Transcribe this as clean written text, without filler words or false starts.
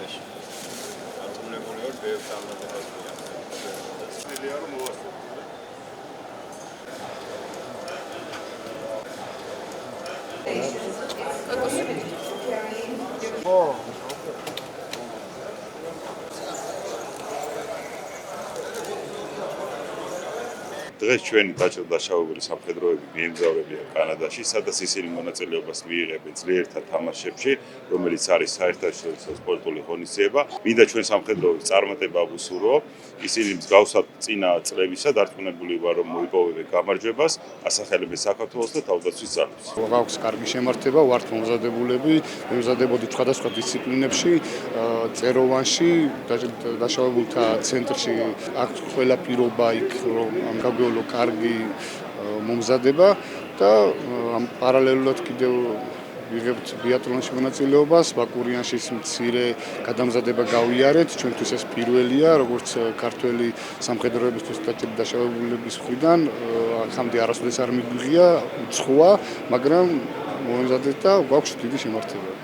ოლიმპიადაში. დარწმუნებული ვარ, ბევრ წარმატებას მიაღწევს. ცდილია რომ მოვასწროთ. დღეს ჩვენი დაშავებული სამხედროები მიემგზავრებიან კანადაში, სადაც ისინი მონაწილეობას მიიღებენ ძლიერთა თამაშებში, რომელიც არის საერთაშორისო სპორტული ღონისძიება. მინდა ჩვენ სამხედროებს წარმატება ვუსურვო. ისინი მსგავსად წინა წლებისა დარწმუნებული ვარ, რომ მოიპოვებენ გამარჯვებას, ასახელებენ საქართველოს და თავდაცვის ძალებს. გვაქვს კარგი შემართება, ვართ მომზადებულები, ვემზადებოდით სხვადასხვა დისციპლინებში, წეროვანში, დაშავებულთა ცენტრში აქვს ყველა პირობა იქ, რომ ამ გაგვეულო კარგი მომზადება და ამ პარალელურად კიდევ ვიღებთ ბიატლონში მონაწილეობას, ბაკურიანშიც მცირე გადამზადება გავიარეთ, ჩვენთვის ეს პირველია, როგორც ქართველი სამხედროებისთვის დაშავებულების მხრიდან, ახამდე არასოდეს არ მიგვიღია უცხოა, მაგრამ მომზადეთ და გვაქვს დიდი შემართება.